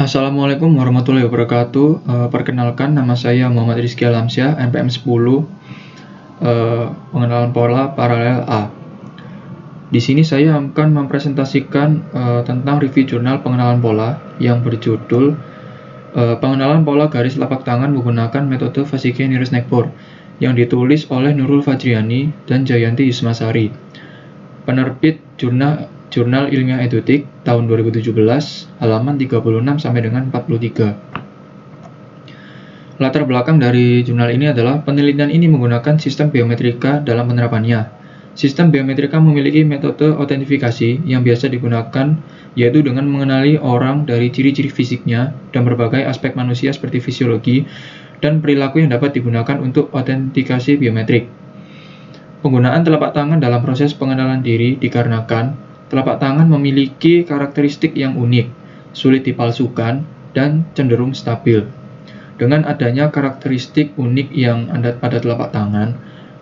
Assalamualaikum warahmatullahi wabarakatuh. Perkenalkan, nama saya Muhammad Rizky Alamsyah, NPM 10, pengenalan pola paralel A. Di sini saya akan mempresentasikan tentang review jurnal pengenalan pola yang berjudul pengenalan pola garis telapak tangan menggunakan metode Vasike-Nielsen-Ekborg yang ditulis oleh Nurul Fajriani dan Jayanti Yusmasari. Penerbit Jurnal Ilmiah Edotik tahun 2017, halaman 36 sampai dengan 43. Latar belakang dari jurnal ini adalah penelitian ini menggunakan sistem biometrika dalam penerapannya. Sistem biometrika memiliki metode autentifikasi yang biasa digunakan, yaitu dengan mengenali orang dari ciri-ciri fisiknya dan berbagai aspek manusia seperti fisiologi dan perilaku yang dapat digunakan untuk autentikasi biometrik. Penggunaan telapak tangan dalam proses pengenalan diri dikarenakan telapak tangan memiliki karakteristik yang unik, sulit dipalsukan, dan cenderung stabil. Dengan adanya karakteristik unik yang ada pada telapak tangan,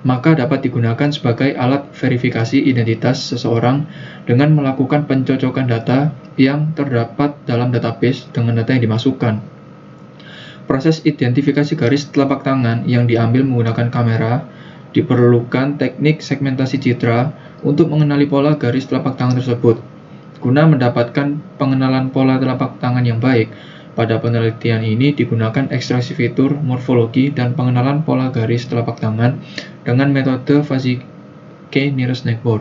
maka dapat digunakan sebagai alat verifikasi identitas seseorang dengan melakukan pencocokan data yang terdapat dalam database dengan data yang dimasukkan. Proses identifikasi garis telapak tangan yang diambil menggunakan kamera diperlukan teknik segmentasi citra untuk mengenali pola garis telapak tangan tersebut. Guna mendapatkan pengenalan pola telapak tangan yang baik, pada penelitian ini digunakan ekstraksi fitur, morfologi, dan pengenalan pola garis telapak tangan dengan metode Vasike-Nielsen-Ekborg.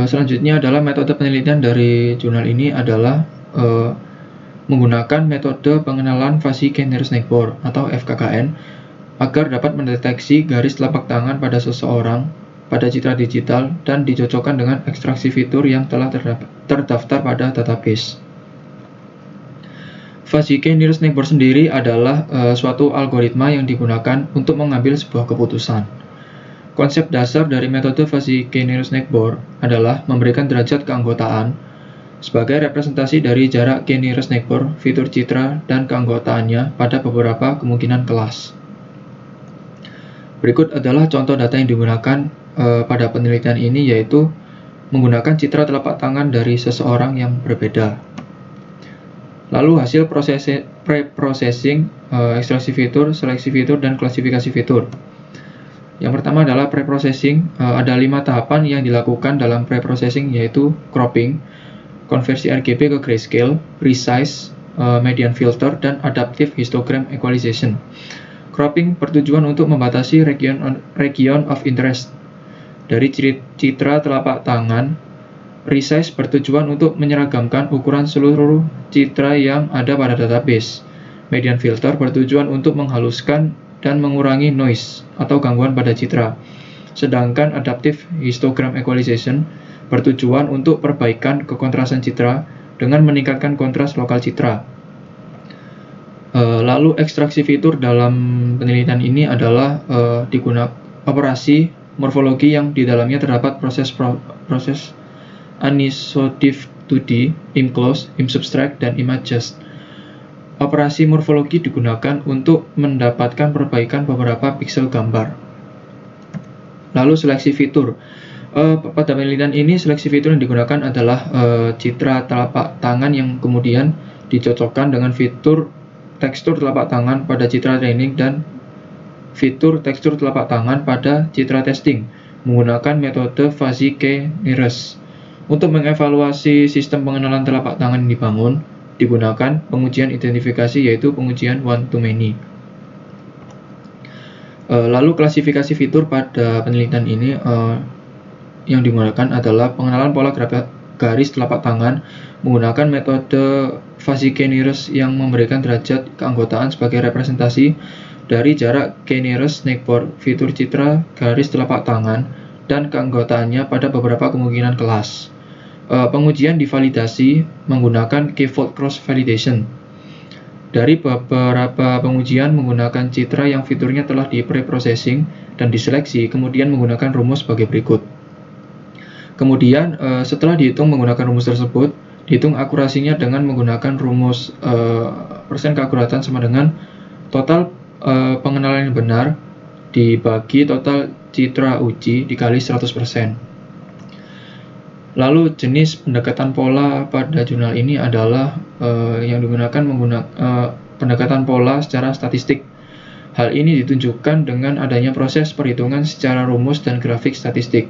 Selanjutnya adalah metode penelitian dari jurnal ini adalah menggunakan metode pengenalan Vasike-Nielsen-Ekborg atau FKKN agar dapat mendeteksi garis telapak tangan pada seseorang pada citra digital dan dicocokkan dengan ekstraksi fitur yang telah terdaftar pada database. Vasike-Nielsen-Ekborg sendiri adalah suatu algoritma yang digunakan untuk mengambil sebuah keputusan. Konsep dasar dari metode Vasike-Nielsen-Ekborg adalah memberikan derajat keanggotaan sebagai representasi dari jarak K-Nielsen-Ekborg, fitur citra, dan keanggotaannya pada beberapa kemungkinan kelas. Berikut adalah contoh data yang digunakan pada penelitian ini, yaitu menggunakan citra telapak tangan dari seseorang yang berbeda. Lalu hasil pre-processing, ekstraksi fitur, seleksi fitur, dan klasifikasi fitur. Yang pertama adalah pre-processing. Ada 5 tahapan yang dilakukan dalam pre-processing, yaitu cropping, konversi RGB ke grayscale, resize, median filter, dan adaptive histogram equalization. Cropping bertujuan untuk membatasi region of interest dari citra telapak tangan. Resize bertujuan untuk menyeragamkan ukuran seluruh citra yang ada pada database. Median filter bertujuan untuk menghaluskan dan mengurangi noise atau gangguan pada citra. Sedangkan adaptive histogram equalization bertujuan untuk perbaikan kekontrasan citra dengan meningkatkan kontras lokal citra. Lalu ekstraksi fitur dalam penelitian ini adalah digunakan operasi morfologi yang di dalamnya terdapat proses anisotive 2D, imclose, imsubtract, dan imadjust. Operasi morfologi digunakan untuk mendapatkan perbaikan beberapa piksel gambar. Lalu seleksi fitur. Pada penelitian ini seleksi fitur yang digunakan adalah citra telapak tangan yang kemudian dicocokkan dengan fitur tekstur telapak tangan pada citra training dan fitur tekstur telapak tangan pada citra testing menggunakan metode Vasike-Nielsen. Untuk mengevaluasi sistem pengenalan telapak tangan yang dibangun, digunakan pengujian identifikasi, yaitu pengujian one-to-many. Lalu klasifikasi fitur pada penelitian ini yang digunakan adalah pengenalan pola garis telapak tangan menggunakan metode Vasike-Nielsen yang memberikan derajat keanggotaan sebagai representasi dari jarak K-Nielsen-Ekborg, fitur citra garis telapak tangan, dan keanggotaannya pada beberapa kemungkinan kelas. Pengujian divalidasi menggunakan K-fold cross validation. Dari beberapa pengujian menggunakan citra yang fiturnya telah di pre-processing dan diseleksi, kemudian menggunakan rumus sebagai berikut. Kemudian setelah dihitung menggunakan rumus tersebut, dihitung akurasinya dengan menggunakan rumus persen keakuratan sama dengan total pengenalan yang benar dibagi total citra uji dikali 100%. Lalu jenis pendekatan pola pada jurnal ini adalah yang digunakan pendekatan pola secara statistik. Hal ini ditunjukkan dengan adanya proses perhitungan secara rumus dan grafik statistik,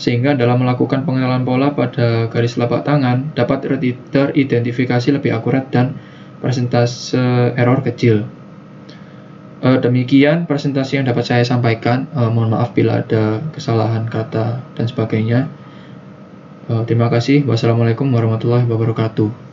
sehingga dalam melakukan pengenalan pola pada garis telapak tangan dapat teridentifikasi lebih akurat dan persentase error kecil. Demikian presentasi yang dapat saya sampaikan. Mohon maaf bila ada kesalahan kata dan sebagainya. Terima kasih. Wassalamualaikum warahmatullahi wabarakatuh.